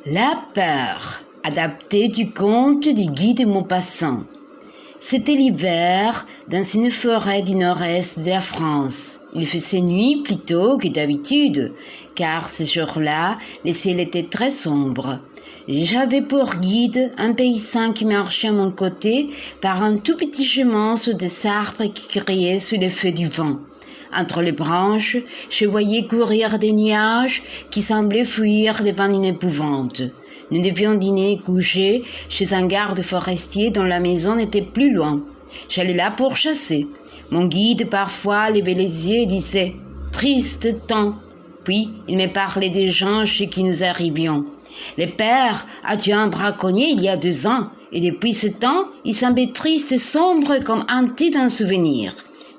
La peur, adapté du conte du Guy de Maupassant. C'était l'hiver dans une forêt du nord-est de la France. Il faisait nuit plus tôt que d'habitude, car ce jour-là, le ciel était très sombre. J'avais pour guide un paysan qui marchait à mon côté par un tout petit chemin sous des arbres qui criaient sous le feu du vent. Entre les branches, je voyais courir des nuages qui semblaient fuir devant une épouvante. Nous devions dîner et coucher chez un garde forestier dont la maison n'était plus loin. J'allais là pour chasser. Mon guide parfois levait les yeux et disait « Triste temps ». Puis il me parlait des gens chez qui nous arrivions. Le père a tué un braconnier il y a 2 ans, et depuis ce temps, il semblait triste et sombre comme hanté d'un souvenir.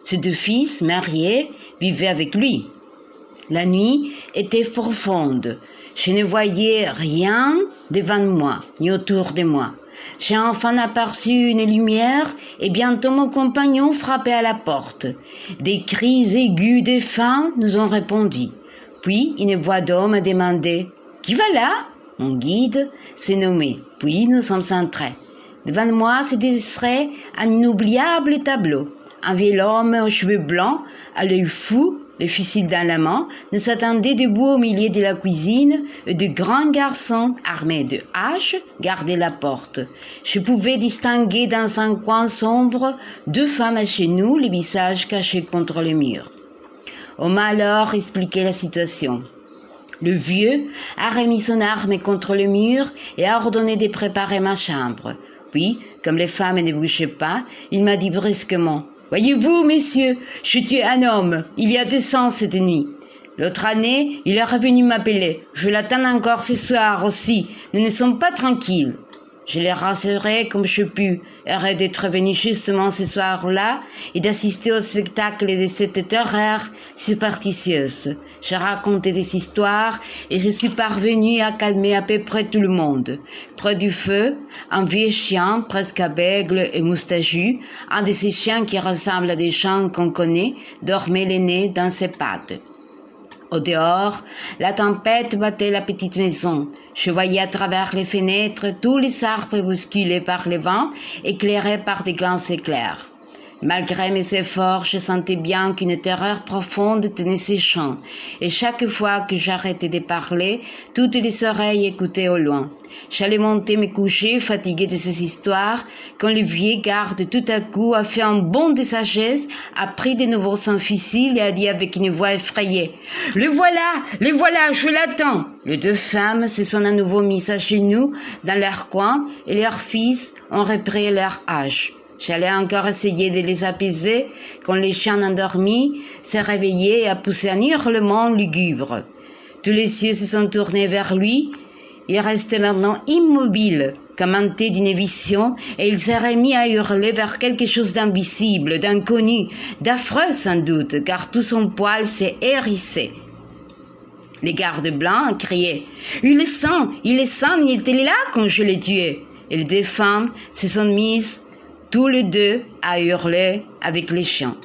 Ses 2 fils, mariés, vivaient avec lui. La nuit était profonde. Je ne voyais rien devant moi, ni autour de moi. J'ai enfin aperçu une lumière et bientôt mon compagnon frappait à la porte. Des cris aigus de faim nous ont répondu. Puis une voix d'homme a demandé « Qui va là ?» Mon guide s'est nommé. Puis nous sommes entrés. Devant moi se dressait un inoubliable tableau. Un vieil homme aux cheveux blancs, à l'œil fou, le fusil dans la main, nous attendait debout au milieu de la cuisine et de grands garçons armés de haches gardaient la porte. Je pouvais distinguer dans un coin sombre 2 femmes à genoux, les visages cachés contre le mur. On m'a alors expliqué la situation. Le vieux a remis son arme contre le mur et a ordonné de préparer ma chambre. Puis, comme les femmes ne bougeaient pas, il m'a dit brusquement « Voyez-vous, messieurs, je tué un homme, il y a 2 ans cette nuit. L'autre année, il est revenu m'appeler. Je l'attends encore ce soir aussi. Nous ne sommes pas tranquilles. » Je l'ai rassuré comme je pus, heureux d'être venu justement ce soir-là et d'assister au spectacle de cette terreur superstitieuse. J'ai raconté des histoires et je suis parvenu à calmer à peu près tout le monde. Près du feu, un vieux chien, presque aveugle et moustachu, un de ces chiens qui ressemblent à des chiens qu'on connaît, dormait le nez dans ses pattes. Au dehors, la tempête battait la petite maison. Je voyais à travers les fenêtres tous les arbres bousculés par le vent, éclairés par des grands éclairs. Malgré mes efforts, je sentais bien qu'une terreur profonde tenait ces chants, et chaque fois que j'arrêtais de parler, toutes les oreilles écoutaient au loin. J'allais monter me coucher, fatigué de ces histoires, quand le vieux garde tout à coup a fait un bond de sagesse, a pris de nouveau son fusil et a dit avec une voix effrayée « Le voilà, je l'attends !» Les 2 femmes se sont à nouveau mises à genoux dans leur coin et leurs fils ont repris leur âge. J'allais encore essayer de les apaiser quand le chien endormi s'est réveillé et a poussé un hurlement lugubre. Tous les yeux se sont tournés vers lui. Il restait maintenant immobile, comme hanté d'une vision, et il s'est remis à hurler vers quelque chose d'invisible, d'inconnu, d'affreux sans doute, car tout son poil s'est hérissé. Les gardes blancs criaient « Il est sang, il était là quand je l'ai tué !» Et les 2 femmes se sont mises tous les 2 à hurler avec les chiens.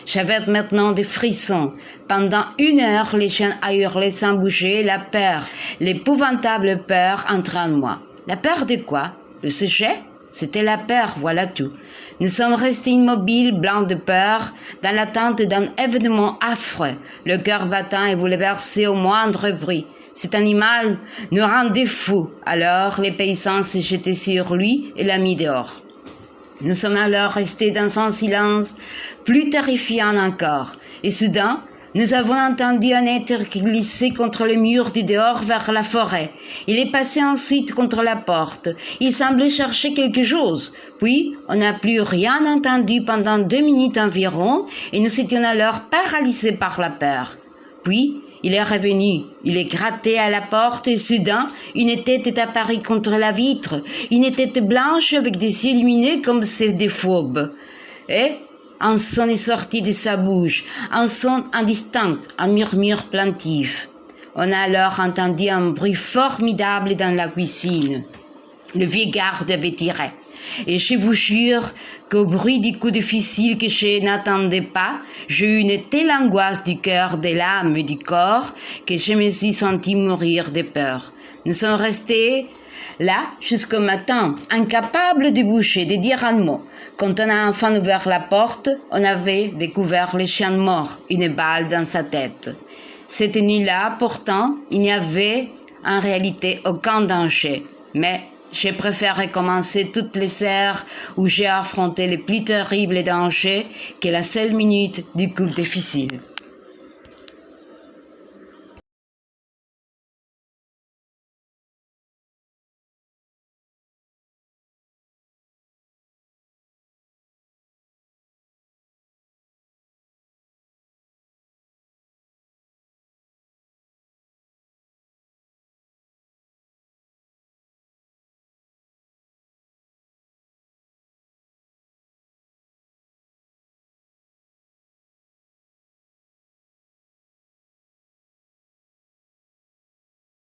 J'avais maintenant des frissons. Pendant 1 heure, les chiens a hurlé sans bouger, la peur, l'épouvantable peur entra en moi. La peur de quoi? Le sujet? C'était la peur, voilà tout. Nous sommes restés immobiles, blancs de peur, dans l'attente d'un événement affreux, le cœur battant et bouleversé au moindre bruit. Cet animal nous rendait fous. Alors les paysans se jetaient sur lui et l'ont mis dehors. Nous sommes alors restés dans un silence plus terrifiant encore. Et soudain, nous avons entendu un être glisser contre le mur du dehors vers la forêt. Il est passé ensuite contre la porte. Il semblait chercher quelque chose. Puis, on n'a plus rien entendu pendant 2 minutes environ et nous étions alors paralysés par la peur. Puis, il est revenu, il est gratté à la porte et soudain, une tête est apparue contre la vitre, une tête blanche avec des yeux lumineux comme ceux des fauves. Et un son est sorti de sa bouche, un son indistinct, un murmure plaintif. On a alors entendu un bruit formidable dans la cuisine. Le vieux garde avait tiré. Et je vous jure qu'au bruit du coup difficile que je n'attendais pas, j'ai eu une telle angoisse du cœur, de l'âme et du corps que je me suis sentie mourir de peur. Nous sommes restés là jusqu'au matin, incapables de bouger, de dire un mot. Quand on a enfin ouvert la porte, on avait découvert le chien mort, une balle dans sa tête. Cette nuit-là, pourtant, il n'y avait en réalité aucun danger. Mais j'ai préféré commencer toutes les heures où j'ai affronté les plus terribles dangers que la seule minute du coup difficile.